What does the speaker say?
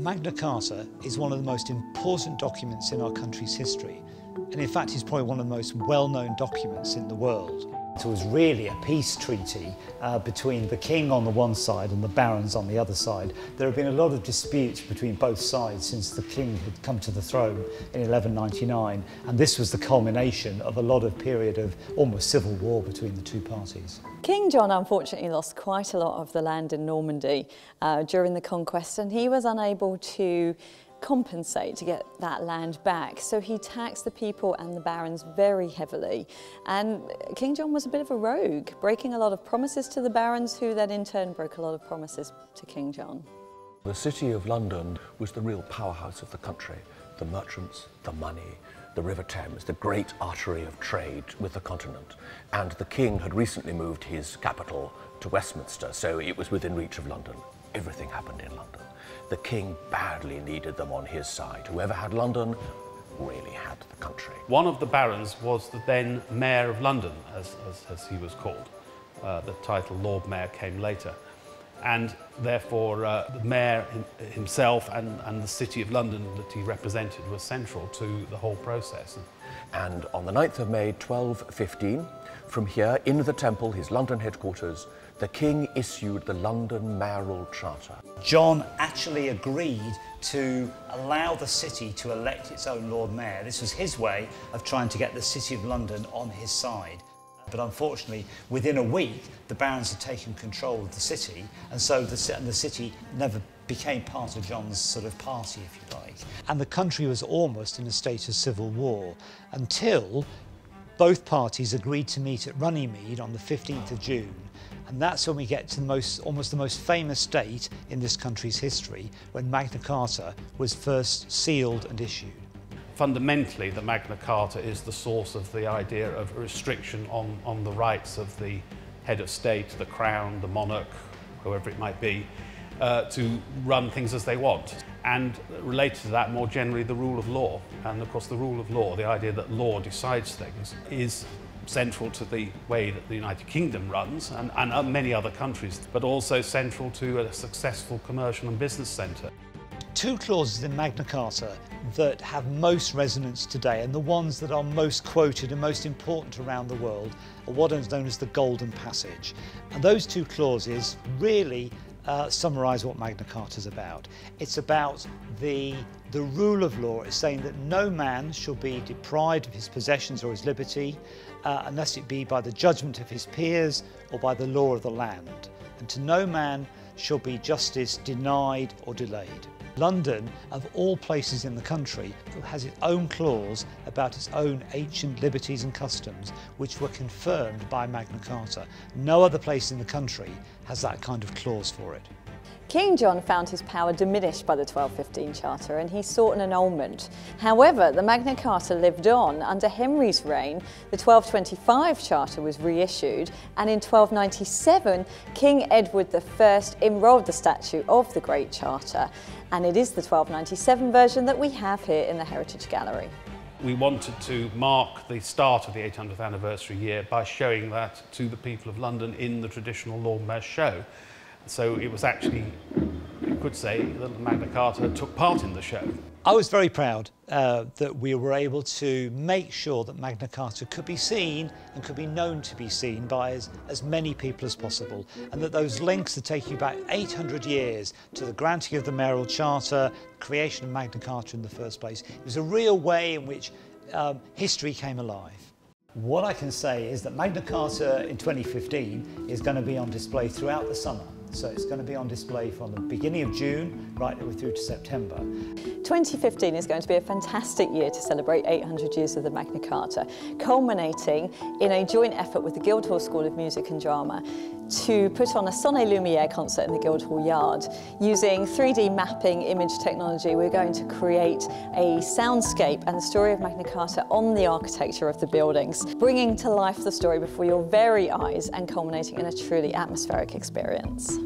Magna Carta is one of the most important documents in our country's history, and in fact is probably one of the most well-known documents in the world. It was really a peace treaty between the king on the one side and the barons on the other side. There have been a lot of disputes between both sides since the king had come to the throne in 1199, and this was the culmination of a lot of period of almost civil war between the two parties. King John unfortunately lost quite a lot of the land in Normandy during the conquest, and he was unable to compensate to get that land back. So he taxed the people and the barons very heavily. And King John was a bit of a rogue, breaking a lot of promises to the barons, who then in turn broke a lot of promises to King John. The city of London was the real powerhouse of the country. The merchants, the money, the River Thames, the great artery of trade with the continent. And the king had recently moved his capital to Westminster, so it was within reach of London. Everything happened in London. The king badly needed them on his side. Whoever had London really had the country. One of the barons was the then Mayor of London, as he was called. The title Lord Mayor came later. And therefore the Mayor himself and the City of London that he represented was central to the whole process. And on the 9th of May 1215, from here in the Temple, his London headquarters, the king issued the London Mayoral Charter. John actually agreed to allow the city to elect its own Lord Mayor. This was his way of trying to get the City of London on his side. But unfortunately, within a week, the barons had taken control of the city, and so the city never became part of John's sort of party, if you like. And the country was almost in a state of civil war until both parties agreed to meet at Runnymede on the 15th of June. And that's when we get to almost the most famous date in this country's history, when Magna Carta was first sealed and issued. Fundamentally, the Magna Carta is the source of the idea of a restriction on the rights of the head of state, the crown, the monarch, whoever it might be, to run things as they want. And related to that, more generally, the rule of law. And of course, the rule of law, the idea that law decides things, is central to the way that the United Kingdom runs and many other countries, but also central to a successful commercial and business centre. Two clauses in Magna Carta that have most resonance today, and the ones that are most quoted and most important around the world, are what is known as the Golden Passage. And those two clauses really summarise what Magna Carta is about. It's about the rule of law. It's saying that no man shall be deprived of his possessions or his liberty unless it be by the judgment of his peers or by the law of the land. And to no man shall be justice denied or delayed. London, of all places in the country, has its own clause about its own ancient liberties and customs, which were confirmed by Magna Carta. No other place in the country has that kind of clause for it. King John found his power diminished by the 1215 Charter, and he sought an annulment. However, the Magna Carta lived on. Under Henry's reign, the 1225 Charter was reissued, and in 1297, King Edward I enrolled the statute of the Great Charter, and it is the 1297 version that we have here in the Heritage Gallery. We wanted to mark the start of the 800th anniversary year by showing that to the people of London in the traditional Lord Mayor's show. So it was actually, you could say, that Magna Carta took part in the show. I was very proud that we were able to make sure that Magna Carta could be seen and could be known to be seen by as many people as possible, and that those links that take you back 800 years to the granting of the Mayoral Charter, creation of Magna Carta in the first place, it was a real way in which history came alive. What I can say is that Magna Carta in 2015 is going to be on display throughout the summer. So it's going to be on display from the beginning of June right through to September. 2015 is going to be a fantastic year to celebrate 800 years of the Magna Carta, culminating in a joint effort with the Guildhall School of Music and Drama to put on a Sonne Lumiere concert in the Guildhall Yard. Using 3D mapping image technology, we're going to create a soundscape and the story of Magna Carta on the architecture of the buildings, bringing to life the story before your very eyes and culminating in a truly atmospheric experience.